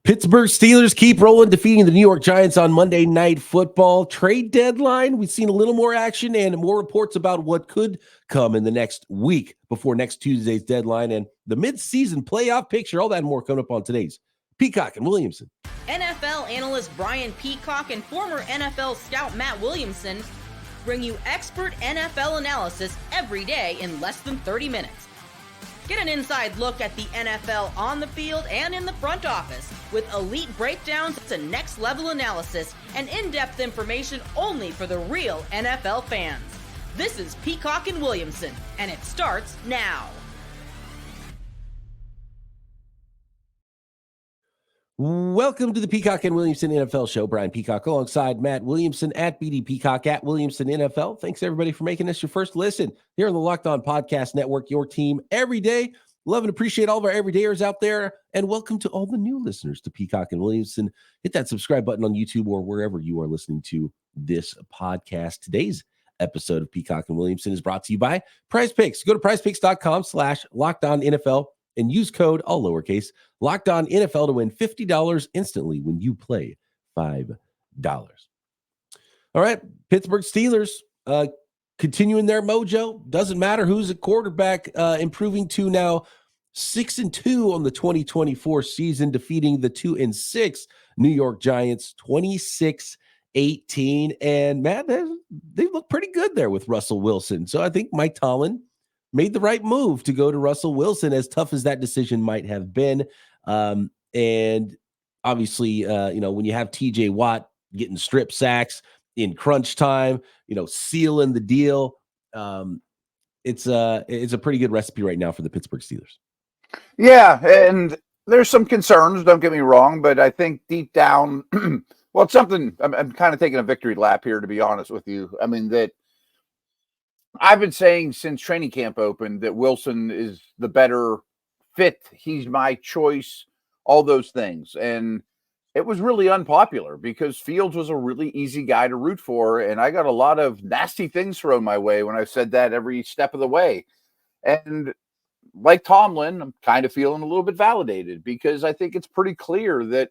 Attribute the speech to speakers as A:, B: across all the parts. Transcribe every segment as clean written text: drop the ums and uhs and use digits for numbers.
A: Pittsburgh Steelers keep rolling, defeating the New York Giants on Monday Night Football. Trade deadline, we've seen a little more action and more reports about what could come in the next week before next Tuesday's deadline and the mid-season playoff picture. All that and more coming up on today's Peacock and Williamson.
B: NFL analyst Brian Peacock and former NFL scout Matt Williamson bring you expert NFL analysis every day in less than 30 minutes. Get an inside look at the NFL on the field and in the front office with elite breakdowns to next-level analysis and in-depth information only for the real NFL fans. This is Peacock and Williamson, and it starts now.
A: Welcome to the Peacock and Williamson NFL Show. Brian Peacock alongside Matt Williamson at BD Peacock at Williamson NFL. Thanks, everybody, for making this your first listen here on the Locked On Podcast Network, your team every day. Love and appreciate all of our everydayers out there. And welcome to all the new listeners to Peacock and Williamson. Hit that subscribe button on YouTube or wherever you are listening to this podcast. Today's episode of Peacock and Williamson is brought to you by Prize Picks. Go to prizepicks.com/LockedOnNFL and use code, all lowercase, Locked On NFL to win $50 instantly when you play $5. All right, Pittsburgh Steelers continuing their mojo. Doesn't matter who's at quarterback, improving to now 6-2 on the 2024 season, defeating the 2-6 New York Giants 26-18. And Matt, they look pretty good there with Russell Wilson. So I think Mike Tomlin made the right move to go to Russell Wilson, as tough as that decision might have been. And obviously, when you have TJ Watt getting strip sacks in crunch time, sealing the deal, it's a pretty good recipe right now for the Pittsburgh Steelers.
C: Yeah, and there's some concerns, don't get me wrong, but I think deep down, well, it's something, I'm kind of taking a victory lap here, to be honest with you. I mean, that I've been saying since training camp opened that Wilson is the better fit. He's my choice, all those things. And it was really unpopular because Fields was a really easy guy to root for. And I got a lot of nasty things thrown my way when I said that every step of the way. And like Tomlin, I'm kind of feeling a little bit validated because I think it's pretty clear that,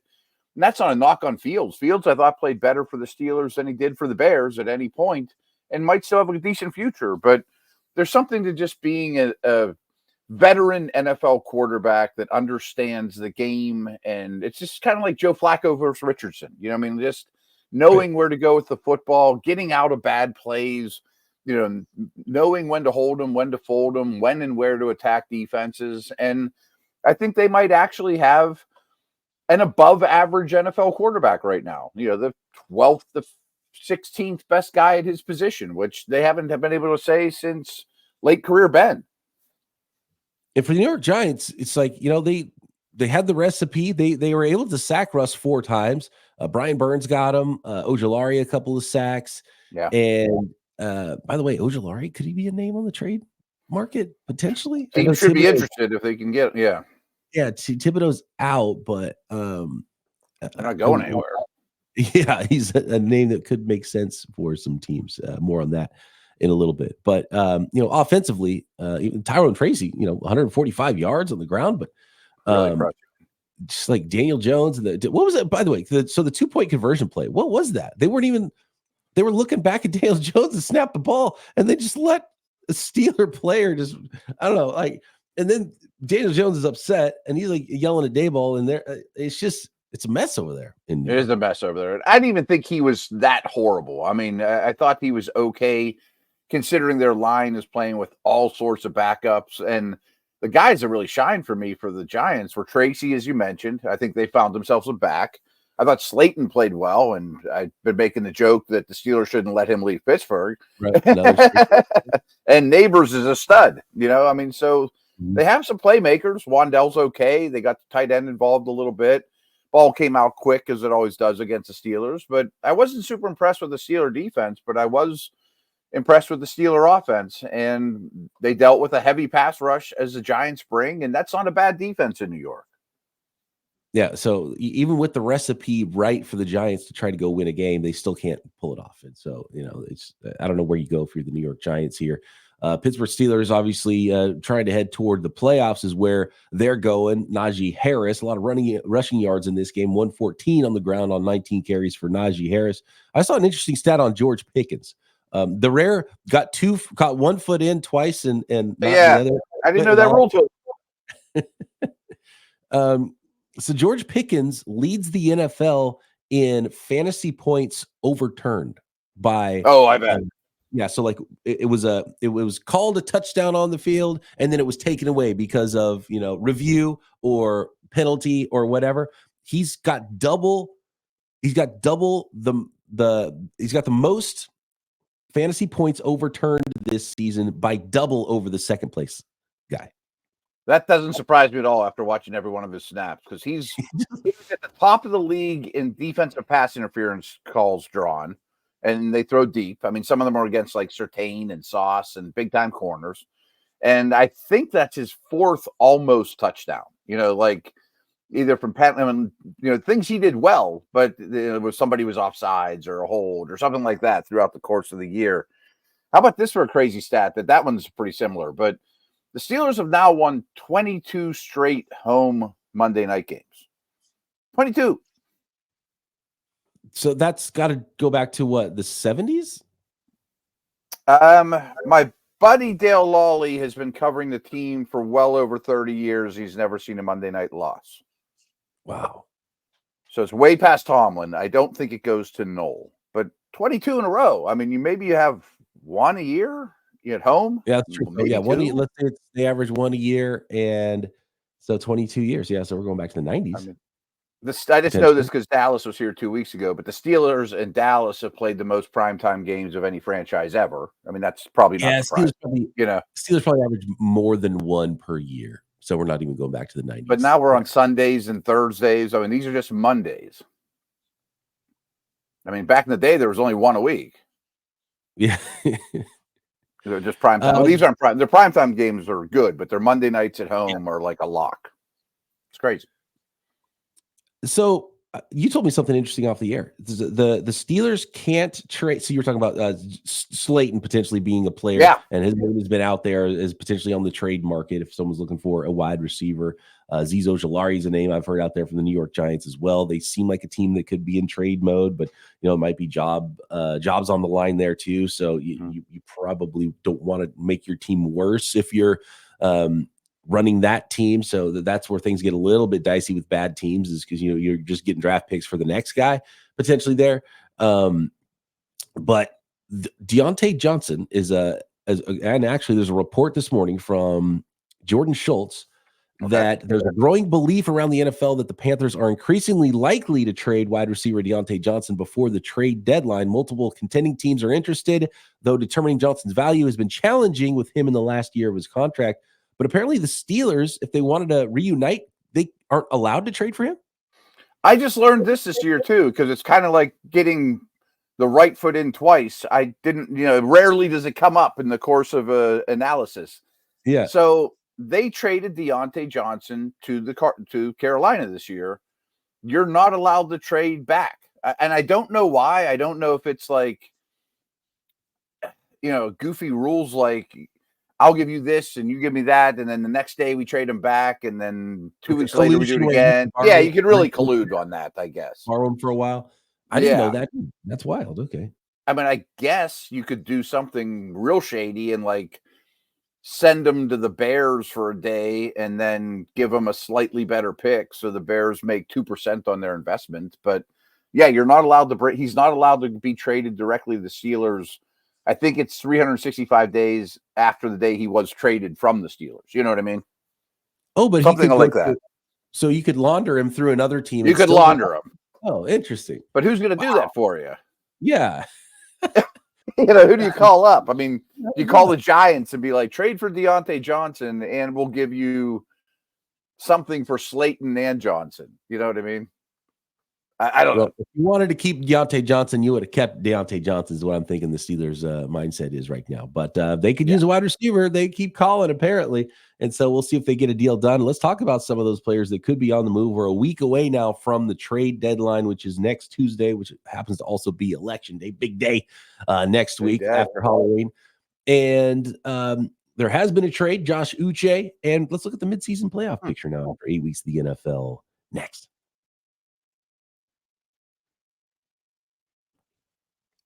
C: and that's not a knock on Fields. Fields, I thought, played better for the Steelers than he did for the Bears at any point, and might still have a decent future. But there's something to just being a veteran NFL quarterback that understands the game. And it's just kind of like Joe Flacco versus Richardson. Just knowing where to go with the football, getting out of bad plays, knowing when to hold them, when to fold them, when and where to attack defenses. And I think they might actually have an above average NFL quarterback right now. The 12th, the 16th best guy at his position, which they haven't been able to say since late career Ben.
A: And for the New York Giants, it's like, they had the recipe. They were able to sack Russ 4 times. Brian Burns got him. Ojulari a couple of sacks.
C: Yeah.
A: And by the way, Ojulari, could he be a name on the trade market potentially?
C: He should be interested if they can get. Yeah.
A: Yeah. Thibodeau's out, but
C: they're not going anywhere.
A: Yeah, he's a name that could make sense for some teams. More on that in a little bit. But, offensively, Tyrone Tracy, 145 yards on the ground, but
C: Really
A: just like Daniel Jones. And what was it, by the way? So the 2-point conversion play, what was that? They were looking back at Daniel Jones and snap the ball, and they just let a Steeler player and then Daniel Jones is upset, and he's like yelling at Dayball, and it's a mess over there.
C: It is a mess over there. I didn't even think he was that horrible. I mean, I thought he was okay, considering their line is playing with all sorts of backups. And the guys that really shined for me for the Giants were Tracy, as you mentioned. I think they found themselves a back. I thought Slayton played well, and I've been making the joke that the Steelers shouldn't let him leave Pittsburgh.
A: Right.
C: And Neighbors is a stud, so they have some playmakers. Wandell's okay. They got the tight end involved a little bit. Ball came out quick, as it always does against the Steelers. But I wasn't super impressed with the Steeler defense, but I was impressed with the Steeler offense. And they dealt with a heavy pass rush as the Giants bring, and that's not a bad defense in New York.
A: Yeah, so even with the recipe right for the Giants to try to go win a game, they still can't pull it off. And so, it's I don't know where you go if you're the New York Giants here. Pittsburgh Steelers obviously trying to head toward the playoffs is where they're going. Najee Harris, a lot of rushing yards in this game, 114 on the ground on 19 carries for Najee Harris. I saw an interesting stat on George Pickens. The rare got 1 foot in twice and not the other.
C: I didn't know that rule too.
A: So George Pickens leads the NFL in fantasy points overturned by.
C: Oh, I bet.
A: Yeah, so like it was called a touchdown on the field, and then it was taken away because of review or penalty or whatever. He's got double the most fantasy points overturned this season by double over the second place guy.
C: That doesn't surprise me at all after watching every one of his snaps, because he's at the top of the league in defensive pass interference calls drawn, and they throw deep. I mean, some of them are against like Surtain and Sauce and big time corners. And I think that's his fourth almost touchdown, like either from Pat, things he did well, but it was somebody was offsides or a hold or something like that throughout the course of the year. How about this for a crazy stat? That one's pretty similar, but the Steelers have now won 22 straight home Monday night games. 22.
A: So that's got to go back to what, the 70s?
C: My buddy Dale Lawley has been covering the team for well over 30 years. He's never seen a Monday night loss.
A: Wow.
C: So it's way past Tomlin. I don't think it goes to Knoll, but 22 in a row. I mean, you have one a year at home.
A: Yeah, that's true. Yeah, let's say they average one a year, and so 22 years. Yeah, so we're going back to the 90s.
C: I mean, I just know this because Dallas was here 2 weeks ago, but the Steelers and Dallas have played the most primetime games of any franchise ever. I mean, that's probably not surprising.
A: Steelers probably average more than one per year, so we're not even going back to the 90s.
C: But now we're on Sundays and Thursdays. I mean, these are just Mondays. I mean, back in the day, there was only one a week.
A: Yeah.
C: They're just prime time. These aren't prime. Their primetime games are good, but their Monday nights at home are like a lock. It's crazy.
A: So you told me something interesting off the air. The Steelers can't trade. So you were talking about Slayton potentially being a player, and his name has been out there as potentially on the trade market if someone's looking for a wide receiver. Azeez Ojulari is a name I've heard out there from the New York Giants as well. They seem like a team that could be in trade mode, but it might be jobs on the line there too. So you probably don't want to make your team worse if you're running that team. So that's where things get a little bit dicey with bad teams, is because you're just getting draft picks for the next guy potentially there. But Dionte Johnson and actually there's a report this morning from Jordan Schultz that there's a growing belief around the NFL that the Panthers are increasingly likely to trade wide receiver Dionte Johnson before the trade deadline. Multiple contending teams are interested, though determining Johnson's value has been challenging with him in the last year of his contract. But apparently the Steelers, if they wanted to reunite, they aren't allowed to trade for him.
C: I just learned this year too, because it's kind of like getting the right foot in twice. I didn't, rarely does it come up in the course of analysis.
A: Yeah.
C: So they traded Dionte Johnson to Carolina this year. You're not allowed to trade back. And I don't know why. I don't know if it's like, goofy rules like I'll give you this and you give me that, and then the next day we trade them back, and then 2 weeks later we do it again. Yeah, you could really collude on that, I guess.
A: Borrow them for a while. I didn't know that. That's wild. Okay.
C: I mean, I guess you could do something real shady and like send them to the Bears for a day and then give them a slightly better pick so the Bears make 2% on their investment. But yeah, you're not allowed to break. He's not allowed to be traded directly to the Steelers. I think it's 365 days after the day he was traded from the Steelers. You know what I mean?
A: Oh, but
C: something like that.
A: So you could launder him through another team.
C: You could launder him.
A: Oh, interesting.
C: But who's going to do that for you?
A: Yeah.
C: Who do you call up? I mean, you call the Giants and be like, trade for Dionte Johnson and we'll give you something for Slayton and Johnson. You know what I mean? I don't know.
A: If you wanted to keep Dionte Johnson, you would have kept Dionte Johnson is what I'm thinking the Steelers' mindset is right now. But they could use a wide receiver. They keep calling, apparently. And so we'll see if they get a deal done. Let's talk about some of those players that could be on the move. We're a week away now from the trade deadline, which is next Tuesday, which happens to also be Election Day. Big day next week after Halloween. And there has been a trade, Josh Uche. And let's look at the midseason playoff picture now after 8 weeks of the NFL next.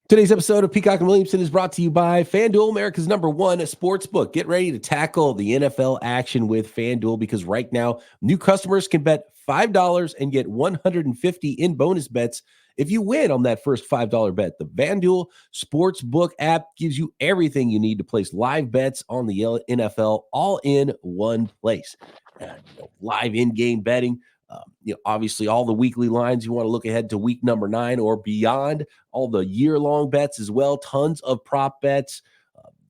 A: Today's episode of Peacock and Williamson is brought to you by FanDuel, America's #1 sports book. Get ready to tackle the NFL action with FanDuel because right now, new customers can bet $5 and get $150 in bonus bets if you win on that first $5 bet. The FanDuel Sportsbook app gives you everything you need to place live bets on the NFL all in one place. Live in-game betting. Obviously all the weekly lines. You want to look ahead to week number 9 or beyond, all the year-long bets as well. Tons of prop bets,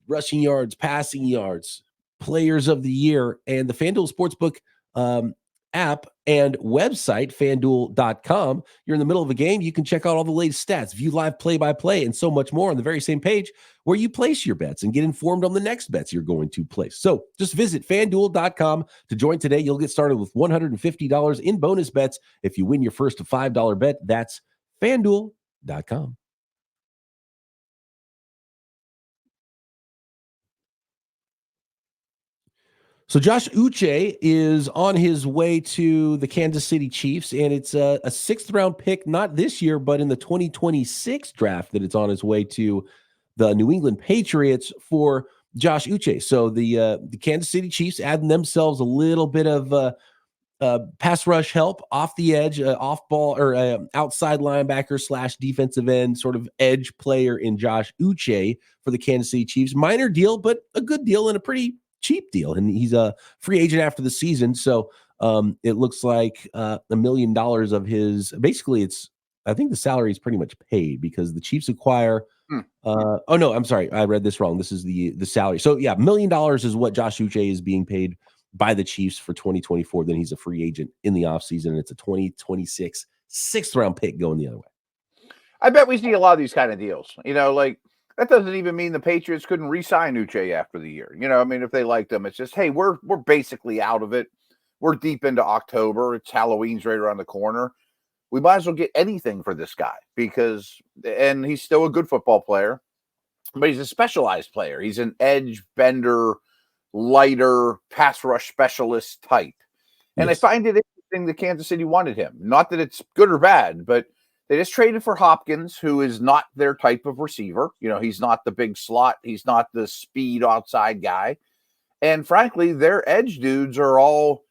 A: rushing yards, passing yards, players of the year, and the FanDuel Sportsbook app and website, FanDuel.com. You're in the middle of a game. You can check out all the latest stats, view live play-by-play, and so much more on the very same page where you place your bets and get informed on the next bets you're going to place. So just visit FanDuel.com to join today. You'll get started with $150 in bonus bets if you win your first $5 bet. That's FanDuel.com. So Josh Uche is on his way to the Kansas City Chiefs, and it's a 6th-round pick, not this year, but in the 2026 draft that it's on his way to the New England Patriots for Josh Uche. So the Kansas City Chiefs adding themselves a little bit of pass rush help off the edge, off ball or outside linebacker / defensive end sort of edge player in Josh Uche for the Kansas City Chiefs. Minor deal, but a good deal and a pretty cheap deal. And he's a free agent after the season. So it looks like $1 million of his, basically I think the salary is pretty much paid because the Chiefs acquire, oh no, I'm sorry. I read this wrong. This is the salary. So yeah, $1 million is what Josh Uche is being paid by the Chiefs for 2024. Then he's a free agent in the offseason, and it's a 2026 6th-round pick going the other way.
C: I bet we see a lot of these kind of deals. Like that doesn't even mean the Patriots couldn't re-sign Uche after the year. If they liked him, it's just, hey, we're basically out of it. We're deep into October. It's Halloween's right around the corner. We might as well get anything for this guy and he's still a good football player, but he's a specialized player. He's an edge bender, lighter pass rush specialist type. And yes. I find it interesting that Kansas City wanted him. Not that it's good or bad, but they just traded for Hopkins, who is not their type of receiver. He's not the big slot. He's not the speed outside guy. And frankly, their edge dudes are all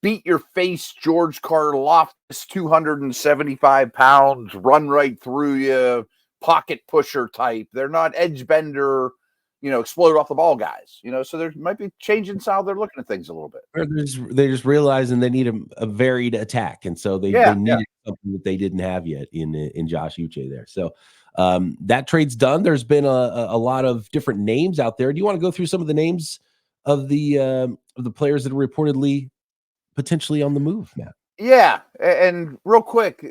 C: beat your face George Karlaftis, 275 pounds, run right through you, pocket pusher type. They're not edge bender, explode off the ball guys, so there might be changing style. They're looking at things a little bit.
A: They just realizing they need a varied attack. And so they needed something that they didn't have yet in Josh Uche there. So that trade's done. There's been a lot of different names out there. Do you want to go through some of the names of the players that are reportedly potentially on the move, Matt?
C: Yeah. And real quick,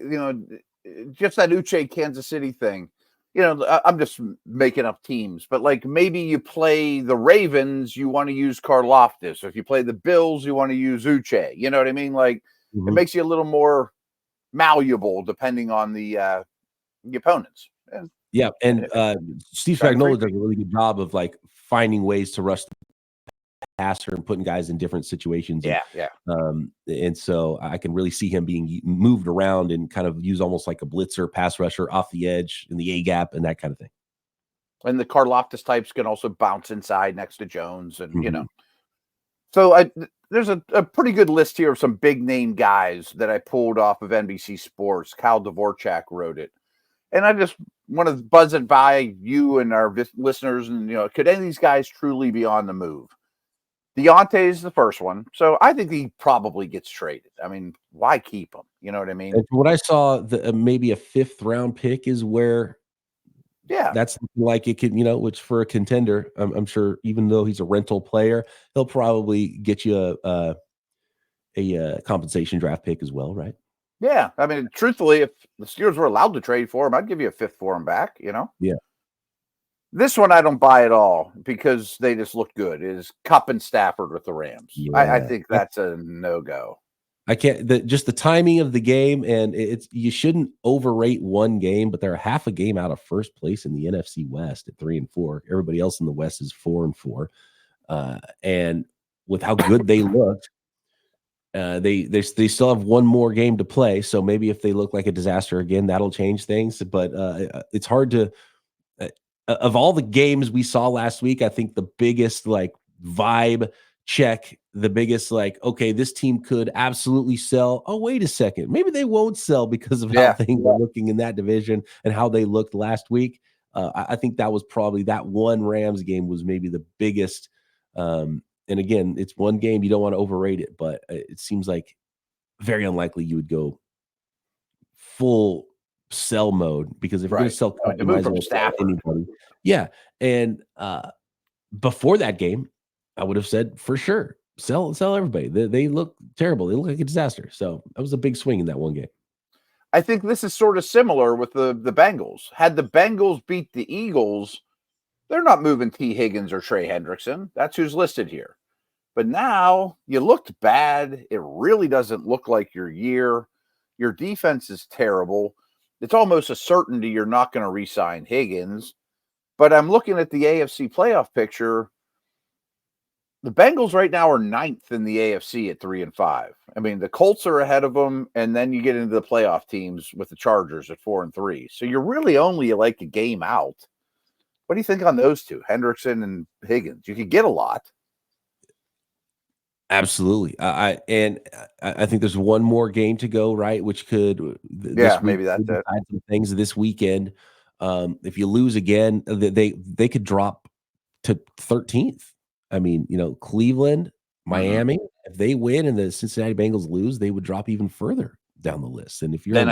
C: just that Uche Kansas City thing. I'm just making up teams, but like maybe you play the Ravens, you want to use Karlaftis. If you play the Bills, you want to use Uche. You know what I mean? Like it makes you a little more malleable depending on the opponents.
A: Yeah, and Steve Spagnuolo does a really good job of like finding ways to rush the passer and putting guys in different situations. And so I can really see him being moved around and kind of use almost like a blitzer, pass rusher off the edge in the A gap and that kind of thing.
C: And the Karlaftis types can also bounce inside next to Jones, and So there's a pretty good list here of some big name guys that I pulled off of NBC Sports. Kyle Dvorak wrote it, and I just want to buzz it by you and our listeners. And could any of these guys truly be on the move? Dionte is the first one. So I think he probably gets traded. I mean, why keep him? You know what I mean?
A: And what I saw, maybe a 5th-round pick is where, that's like it could, which for a contender, I'm sure, even though he's a rental player, he'll probably get you a compensation draft pick as well, right?
C: Yeah. I mean, truthfully, if the Steelers were allowed to trade for him, I'd give you a 5th for him back, Yeah. This one I don't buy at all because they just look good. Is Kupp and Stafford with the Rams. I think that's a no-go.
A: I can't. Just the timing of the game, and you shouldn't overrate one game. But they're half a game out of first place in the NFC West at 3-4. Everybody else in the West is 4-4, and with how good they looked, they still have one more game to play. So maybe if they look like a disaster again, that'll change things. But it's hard to. Of all the games we saw last week, I think the biggest vibe check, the biggest okay, this team could absolutely sell. Oh, wait a second, maybe they won't sell because of how things are looking in that division and how they looked last week. I think that was probably that one Rams game was maybe the biggest. And again, it's one game, you don't want to overrate it, but it seems like very unlikely you would go full sell mode, because if you're going to sell anybody, and before that game, I would have said for sure sell everybody. They look terrible. They look like a disaster. So that was a big swing in that one game.
C: I think this is sort of similar with the Bengals. Had the Bengals beat the Eagles, they're not moving T. Higgins or Trey Hendrickson. That's who's listed here. But now you looked bad. It really doesn't look like your year. Your defense is terrible. It's almost a certainty you're not going to re-sign Higgins. But I'm looking at the AFC playoff picture. The Bengals right now are 9th in the AFC at 3-5. I mean, the Colts are ahead of them, and then you get into the playoff teams with the Chargers at 4-3. So you're really only like a game out. What do you think on those two, Hendrickson and Higgins? You could get a lot.
A: Absolutely. I think there's one more game to go, right? Which could
C: maybe that's it.
A: Some things this weekend. If you lose again, they could drop to 13th. I mean, Cleveland, Miami, if they win and the Cincinnati Bengals lose, they would drop even further down the list. And if you're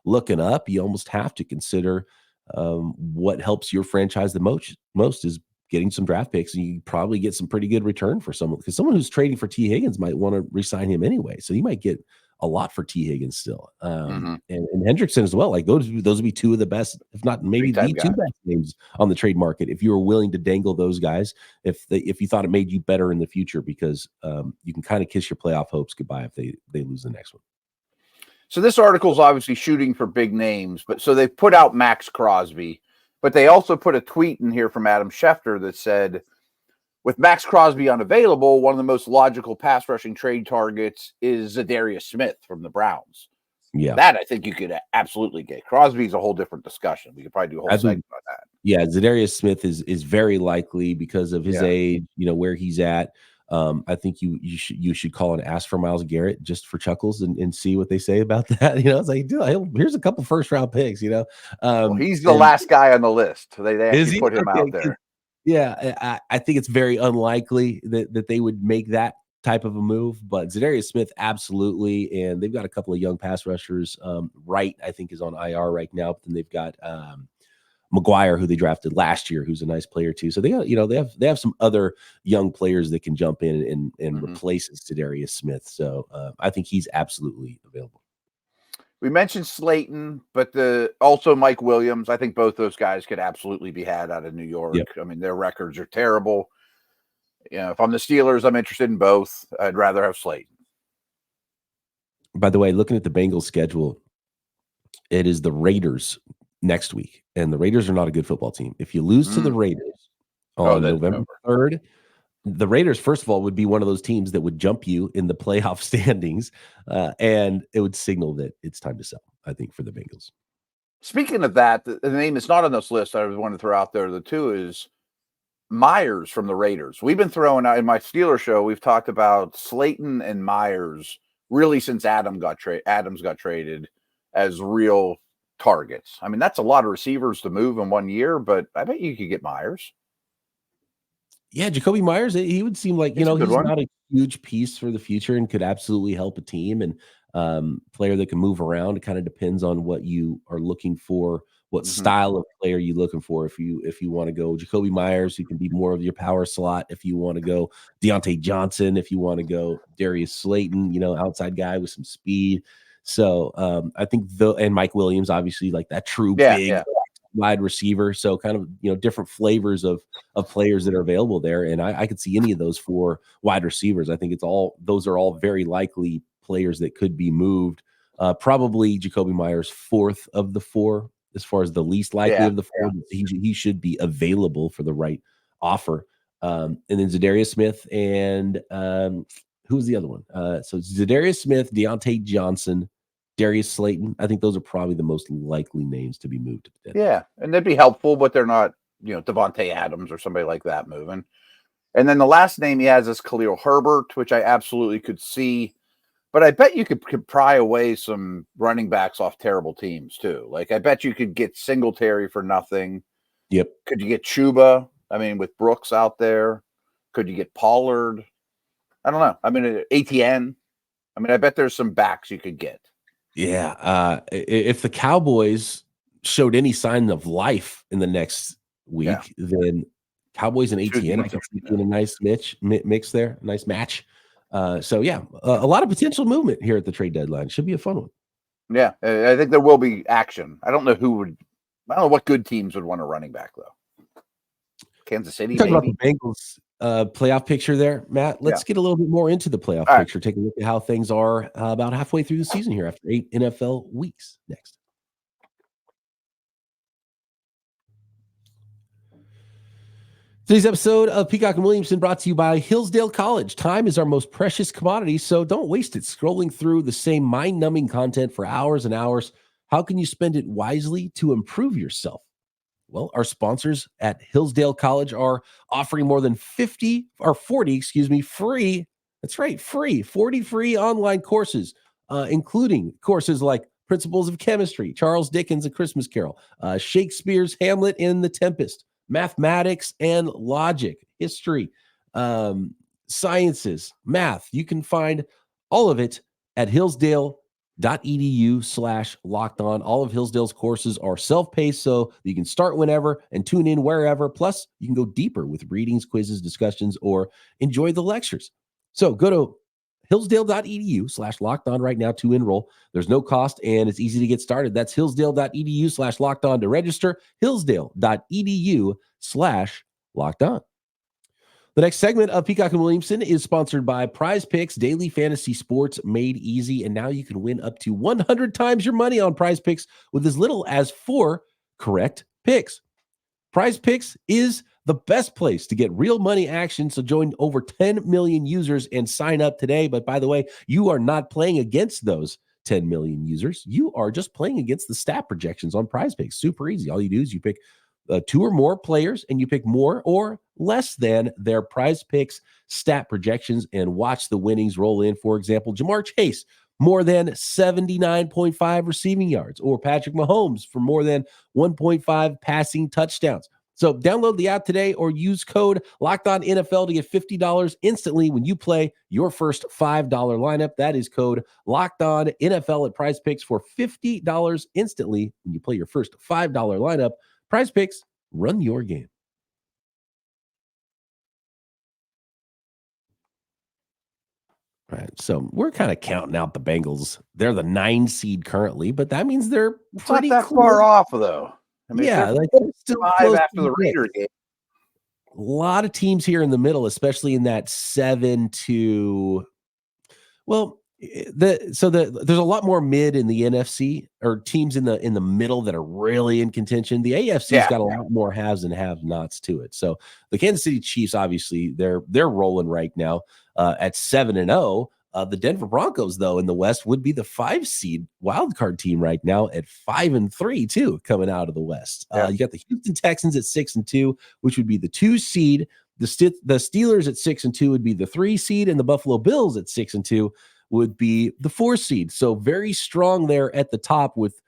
A: looking up, you almost have to consider what helps your franchise the most is getting some draft picks, and you probably get some pretty good return for someone, because someone who's trading for T. Higgins might want to re-sign him anyway. So you might get a lot for T. Higgins still. And Hendrickson as well. Like those would be two of the best, if not maybe the two best names on the trade market. If you were willing to dangle those guys, if you thought it made you better in the future, because you can kind of kiss your playoff hopes goodbye if they lose the next one.
C: So this article is obviously shooting for big names, but so they put out Max Crosby, but they also put a tweet in here from Adam Schefter that said, with Max Crosby unavailable, one of the most logical pass rushing trade targets is Darius Smith from the Browns. Yeah, that I think you could absolutely get. Crosby's a whole different discussion. We could probably do a whole segment on that.
A: Yeah, Darius Smith is very likely because of his age, where he's at. I think you should call and ask for Myles Garrett just for chuckles and see what they say about that. It's like, dude, here's a couple first round picks. He's
C: the last guy on the list. They actually put him out there.
A: Yeah, I think it's very unlikely that they would make that type of a move, but Darius Smith, absolutely. And they've got a couple of young pass rushers. Wright, I think, is on IR right now, but then they've got McGuire, who they drafted last year, who's a nice player too. So they got, they have some other young players that can jump in and replace Darius Smith. So I think he's absolutely available.
C: We mentioned Slayton, but also Mike Williams. I think both those guys could absolutely be had out of New York. Yep. I mean, their records are terrible. If I'm the Steelers, I'm interested in both. I'd rather have Slayton.
A: By the way, looking at the Bengals schedule, it is the Raiders next week, and the Raiders are not a good football team. If you lose to the Raiders on November 3rd, the Raiders, first of all, would be one of those teams that would jump you in the playoff standings, and it would signal that it's time to sell, I think, for the Bengals.
C: Speaking of that, the name is not on this list I want to throw out there. The two is Myers from the Raiders. We've been throwing out in my Steeler show, we've talked about Slayton and Myers really since Adams got traded as real targets. I mean, that's a lot of receivers to move in 1 year, but I bet you could get Myers.
A: Yeah, Jacoby Myers, he would seem like, he's not a huge piece for the future and could absolutely help a team, and player that can move around. It kind of depends on what you are looking for, what style of player you're looking for. If you want to go Jacoby Myers, who can be more of your power slot. If you want to go Dionte Johnson, if you want to go Darius Slayton, outside guy with some speed. So I think and Mike Williams, obviously, like that true big wide receiver. So kind of, different flavors of players that are available there. And I could see any of those 4 wide receivers. I think those are all very likely players that could be moved. Probably Jacoby Myers 4th of the 4, as far as the least likely of the 4. Yeah. He should be available for the right offer. And then Darius Smith and who's the other one? So Darius Smith, Dionte Johnson, Darius Slayton. I think those are probably the most likely names to be moved.
C: Yeah, and they'd be helpful, but they're not, Davante Adams or somebody like that moving. And then the last name he has is Khalil Herbert, which I absolutely could see. But I bet you could pry away some running backs off terrible teams too. Like I bet you could get Singletary for nothing.
A: Yep.
C: Could you get Chuba? I mean, with Brooks out there, could you get Pollard? I don't know. I mean, ATN. I mean, I bet there's some backs you could get.
A: Yeah. If the Cowboys showed any sign of life in the next week, then Cowboys and ATN, I can see in a nice mix there, a nice match. So yeah, a lot of potential movement here at the trade deadline. Should be a fun one.
C: Yeah, I think there will be action. I don't know what good teams would want a running back though. Kansas City.
A: Talking about the Bengals playoff picture there, Matt. Let's get a little bit more into the playoff picture. Take a look at how things are about halfway through the season here after 8 NFL weeks. Next. Today's episode of Peacock and Williamson brought to you by Hillsdale College. Time is our most precious commodity, so don't waste it scrolling through the same mind-numbing content for hours and hours. How can you spend it wisely to improve yourself? Well, our sponsors at Hillsdale College are offering more than 40 free. That's right, free 40 free online courses, including courses like Principles of Chemistry, Charles Dickens' A Christmas Carol, Shakespeare's Hamlet and the Tempest, mathematics and logic, history, sciences, math. You can find all of it at hillsdale.edu/lockedon. All of Hillsdale's courses are self-paced, so you can start whenever and tune in wherever. Plus, you can go deeper with readings, quizzes, discussions, or enjoy the lectures. So go to hillsdale.edu/lockedon right now to enroll. There's no cost and it's easy to get started. That's hillsdale.edu/lockedon to register. Hillsdale.edu/lockedon. The next segment of Peacock and Williamson is sponsored by Prize Picks, daily fantasy sports made easy. And now you can win up to 100 times your money on Prize Picks with as little as 4 correct picks. Prize Picks is the best place to get real money action. So join over 10 million users and sign up today. But by the way, you are not playing against those 10 million users. You are just playing against the stat projections on Prize Picks. Super easy. All you do is you pick 2 or more players and you pick more or less than their Prize Picks stat projections and watch the winnings roll in. For example, Jamar Chase, more than 79.5 receiving yards, or Patrick Mahomes for more than 1.5 passing touchdowns. So download the app today or use code LOCKEDONNFL to get $50 instantly when you play your first $5 lineup. That is code LOCKEDONNFL at Prize Picks for $50 instantly when you play your first $5 lineup. Prize Picks, run your game. All right, so we're kind of counting out the Bengals. They're the 9 seed currently, but that means they're pretty
C: not that far off, though. I mean,
A: yeah, like
C: still 5 after the Raider game.
A: A lot of teams here in the middle, especially in that 7 to. Well, there's a lot more mid in the NFC, or teams in the middle that are really in contention. The AFC's got a lot more haves and have-nots to it. So the Kansas City Chiefs, obviously, they're rolling right now at 7-0. The Denver Broncos, though, in the West would be the 5 seed wildcard team right now at 5-3 too, coming out of the West. You got the Houston Texans at 6-2, which would be the 2 seed. The Steelers at 6-2 would be the 3 seed, and the Buffalo Bills at 6-2 would be the 4 seed. So very strong there at the top with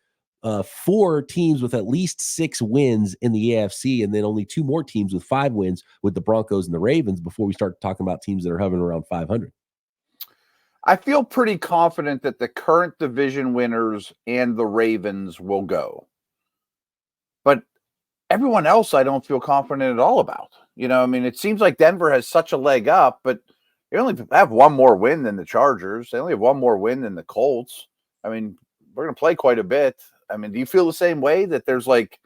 A: 4 teams with at least 6 wins in the AFC, and then only 2 more teams with 5 wins with the Broncos and the Ravens before we start talking about teams that are hovering around 500.
C: I feel pretty confident that the current division winners and the Ravens will go. But everyone else I don't feel confident at all about. I mean, it seems like Denver has such a leg up, but they only have 1 more win than the Chargers. They only have 1 more win than the Colts. I mean, we're going to play quite a bit. I mean, do you feel the same way that there's like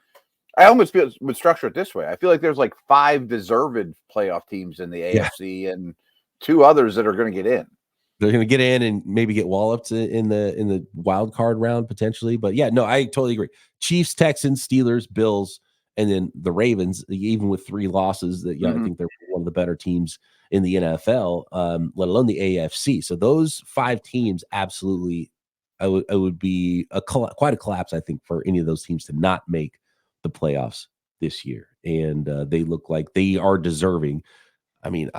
C: I almost would structure it this way. I feel like there's like 5 deserved playoff teams in the AFC and 2 others that are going to get in.
A: They're going to get in and maybe get walloped in the wild card round potentially. But yeah, no, I totally agree. Chiefs, Texans, Steelers, Bills, and then the Ravens, even with 3 losses, that I think they're one of the better teams in the NFL, let alone the AFC. So those 5 teams, absolutely, I would be quite a collapse, I think, for any of those teams to not make the playoffs this year. And they look like they are deserving. I mean,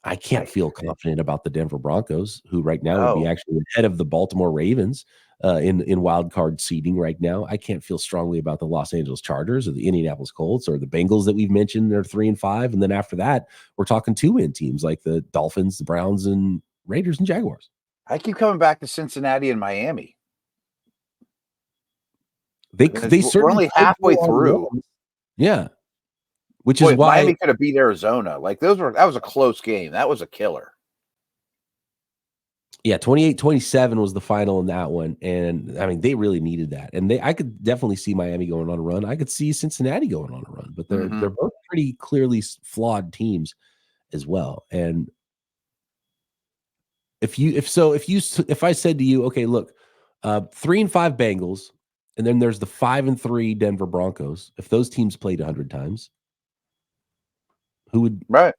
A: I can't feel confident about the Denver Broncos, who right now would be actually ahead of the Baltimore Ravens in wild card seeding right now. I can't feel strongly about the Los Angeles Chargers or the Indianapolis Colts or the Bengals that we've mentioned. They're 3-5. And then after that, we're talking 2-win teams like the Dolphins, the Browns, and Raiders and Jaguars.
C: I keep coming back to Cincinnati and Miami.
A: They certainly
C: we're only halfway through.
A: Yeah. Which is why
C: Miami could have beat Arizona. Like that was a close game. That was a killer.
A: Yeah, 28-27 was the final in that one. And I mean, they really needed that. And I could definitely see Miami going on a run. I could see Cincinnati going on a run, but they're both pretty clearly flawed teams as well. And if I said to you, okay, look, 3-5 Bengals, and then there's the 5-3 Denver Broncos. If those teams played 100 times, who would
C: I'd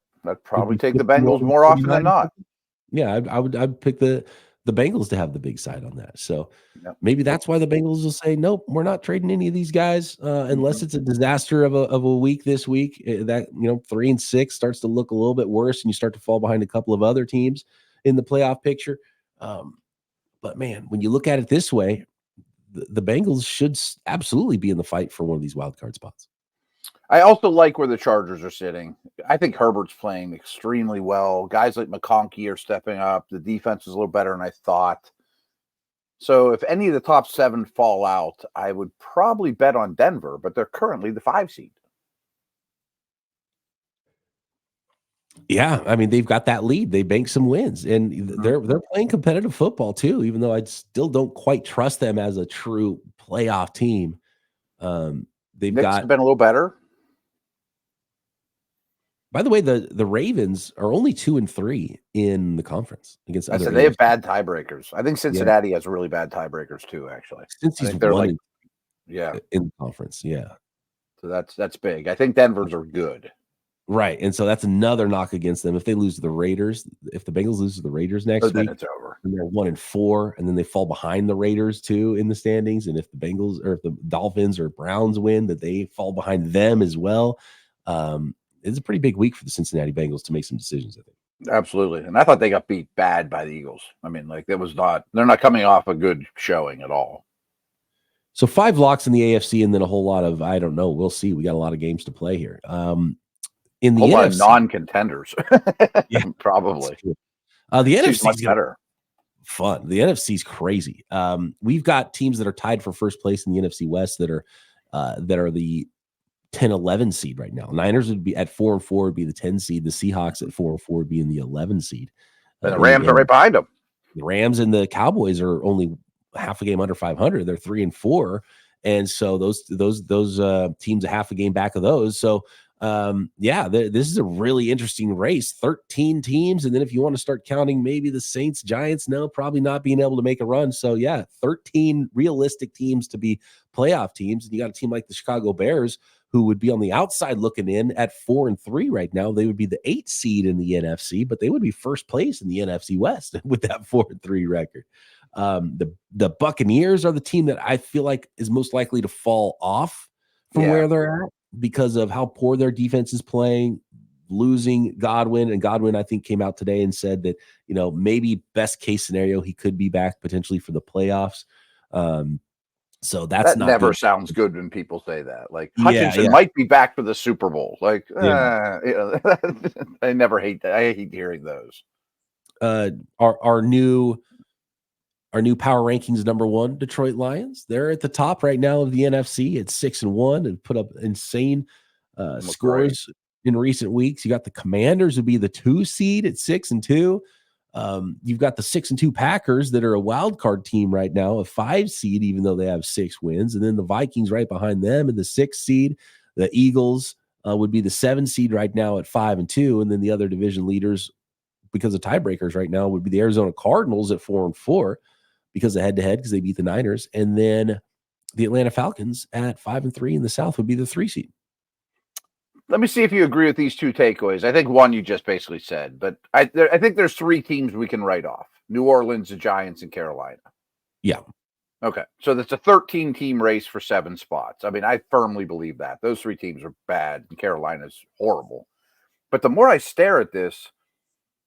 C: probably take the Bengals more often than not.
A: Yeah, I'd pick the Bengals to have the big side on that. So maybe that's why the Bengals will say, nope, we're not trading any of these guys unless it's a disaster of a week this week. That 3-6 starts to look a little bit worse, and you start to fall behind a couple of other teams in the playoff picture. But man, when you look at it this way, the Bengals should absolutely be in the fight for one of these wild card spots.
C: I also like where the Chargers are sitting. I think Herbert's playing extremely well. Guys like McConkey are stepping up. The defense is a little better than I thought. So if any of the top 7 fall out, I would probably bet on Denver, but they're currently the 5 seed.
A: Yeah, I mean, they've got that lead. They banked some wins, and they're playing competitive football too, even though I still don't quite trust them as a true playoff team. They've been
C: a little better.
A: By the way, the Ravens are only 2-3 in the conference against other teams.
C: They have bad tiebreakers. I think Cincinnati has really bad tiebreakers too, actually.
A: Cincy's won in the conference, yeah.
C: So that's big. I think Denver's are good.
A: Right, and so that's another knock against them. If they lose to the Raiders, if the Bengals lose to the Raiders next week,
C: then it's over.
A: And they're 1-4, and then they fall behind the Raiders too in the standings. And if the Bengals or if the Dolphins or Browns win, that they fall behind them as well. It's a pretty big week for the Cincinnati Bengals to make some decisions, I think.
C: Absolutely. And I thought they got beat bad by the Eagles. I mean, like they're not coming off a good showing at all.
A: So 5 locks in the AFC, and then a whole lot of, I don't know. We'll see. We got a lot of games to play here. In the
C: NFC, non-contenders. Yeah, probably.
A: The NFC
C: much better.
A: Fun. The NFC is crazy. We've got teams that are tied for first place in the NFC West that are the 10-11 seed right now. Niners would be at 4-4, would be the 10 seed. The Seahawks at 4-4 would be in the 11 seed.
C: And the Rams are right behind them.
A: The Rams and the Cowboys are only half a game under 500. They're 3-4, and so those teams a half a game back of those. So this is a really interesting race. 13 teams, and then if you want to start counting maybe the Saints, Giants, no, probably not being able to make a run. So 13 realistic teams to be playoff teams, and you got a team like the Chicago Bears, who would be on the outside looking in at 4-3 right now. They would be the 8th seed in the NFC, but they would be first place in the NFC West with that 4-3 record. The Buccaneers are the team that I feel like is most likely to fall off from where they're at because of how poor their defense is playing, losing Godwin. And Godwin, I think, came out today and said that, maybe best case scenario, he could be back potentially for the playoffs. So that
C: never
A: good.
C: Sounds good when people say that. Like Hutchinson might be back for the Super Bowl. Like, I never hate that. I hate hearing those.
A: Our new power rankings number 1, Detroit Lions. They're at the top right now of the NFC at 6-1 and put up insane scores in recent weeks. You got the Commanders would be the 2 seed at 6-2. You've got the 6-2 Packers that are a wild card team right now, a 5 seed, even though they have 6 wins. And then the Vikings right behind them in the 6th seed. The Eagles would be the 7 seed right now at 5-2, and then the other division leaders, because of tiebreakers right now, would be the Arizona Cardinals at 4-4 because of head-to-head, because they beat the Niners, and then the Atlanta Falcons at 5-3 in the South would be the 3 seed.
C: Let me see if you agree with these two takeaways. I think one you just basically said, but I think there's 3 teams we can write off: New Orleans, the Giants, and Carolina.
A: Yeah.
C: Okay, so that's a 13-team race for 7 spots. I mean, I firmly believe that. Those 3 teams are bad, and Carolina's horrible. But the more I stare at this,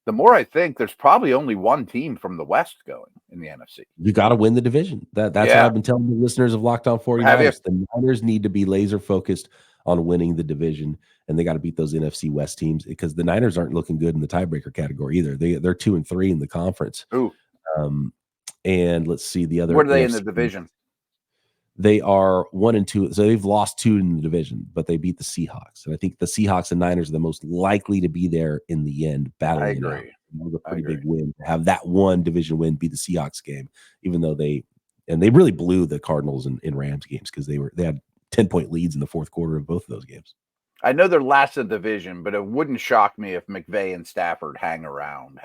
C: the more I think there's probably only one team from the West going in the NFC.
A: You got to win the division. That's what I've been telling the listeners of Locked On 49ers. The Niners need to be laser focused on winning the division, and they got to beat those NFC West teams, because the Niners aren't looking good in the tiebreaker category either. They're 2-3 in the conference.
C: Ooh.
A: And let's see the other.
C: Where are they in the division?
A: They are 1-2. So they've lost 2 in the division, but they beat the Seahawks. And I think the Seahawks and Niners are the most likely to be there in the end, battling.
C: I agree.
A: It was a pretty big win to have that one division win beat the Seahawks game, even though they really blew the Cardinals and Rams games, because they had 10-point leads in the fourth quarter of both of those games.
C: I know they're last in the division, but it wouldn't shock me if McVay and Stafford hang around,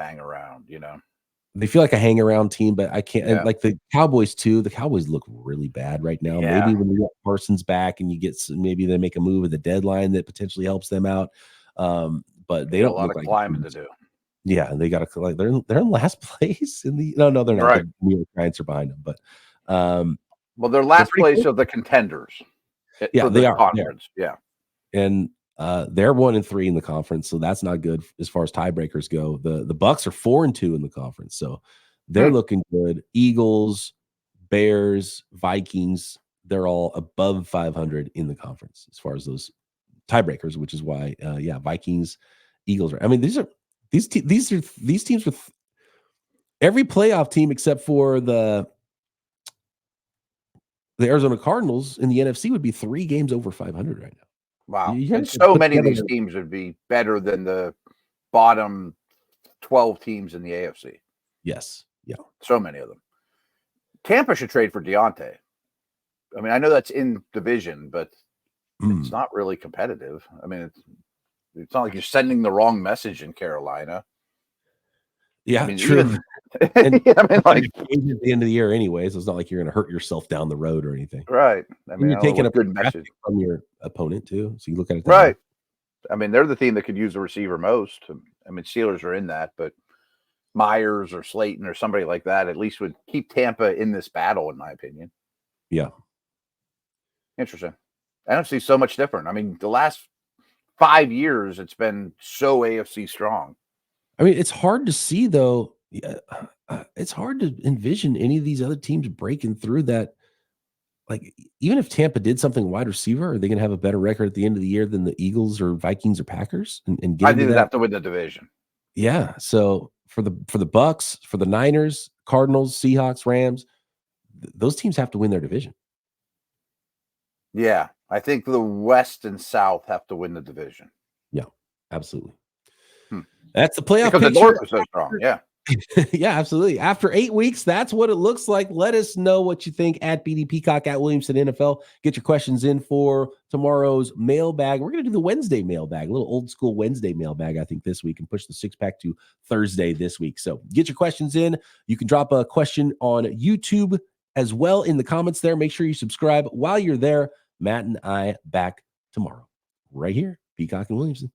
A: They feel like a hang around team, but I can't. And like the Cowboys too. The Cowboys look really bad right now.
C: Yeah.
A: Maybe when you get Parsons back and you get maybe they make a move at the deadline that potentially helps them out. But they don't
C: a lot
A: look
C: of
A: like
C: climbing to do.
A: Yeah, and they got to they're in last place in the. No, they're not.
C: Right.
A: The New York Giants are behind them, but
C: well, they're last place of the contenders.
A: Yeah, they are.
C: Conference. Yeah,
A: and they're 1-3 in the conference, so that's not good as far as tiebreakers go. The Bucks are 4-2 in the conference, so they're looking good. Eagles, Bears, Vikings, they're all above 500 in the conference as far as those tiebreakers, which is why, Vikings, Eagles are. I mean, these teams with every playoff team except for the Arizona Cardinals in the NFC would be 3 games over 500 right now.
C: Wow. And so many of these teams would be better than the bottom 12 teams in the AFC.
A: Yes. Yeah.
C: So many of them. Tampa should trade for Dionte. I mean, I know that's in division, but it's not really competitive. I mean, it's not like you're sending the wrong message in Carolina.
A: Yeah,
C: I mean,
A: true.
C: And, I mean, like
A: at the end of the year anyway, so it's not like you're going to hurt yourself down the road or anything.
C: Right. I mean,
A: you're taking a
C: good message
A: from your opponent too, so you look at it that
C: right.
A: way.
C: I mean, they're the team that could use a receiver most. I mean, Steelers are in that, but Myers or Slayton or somebody like that at least would keep Tampa in this battle, in my opinion.
A: Yeah.
C: Interesting. NFC so much different. I mean, the last 5 years, it's been so AFC strong.
A: I mean, it's hard to see though. It's hard to envision any of these other teams breaking through that. Like, even if Tampa did something wide receiver, are they going to have a better record at the end of the year than the Eagles or Vikings or Packers? And
C: I think they'd have to win the division.
A: Yeah. So for the Bucks, for the Niners, Cardinals, Seahawks, Rams, those teams have to win their division.
C: Yeah, I think the West and South have to win the division.
A: Yeah, absolutely. That's the playoff
C: because
A: picture.
C: The North is so strong. Yeah.
A: Yeah, absolutely. After 8 weeks, that's what it looks like. Let us know what you think at BD Peacock, at Williamson NFL. Get your questions in for tomorrow's mailbag. We're going to do the Wednesday mailbag, a little old school Wednesday mailbag, I think, this week, and push the 6-pack to Thursday this week. So get your questions in. You can drop a question on YouTube as well in the comments there. Make sure you subscribe while you're there. Matt and I back tomorrow right here, Peacock and Williamson.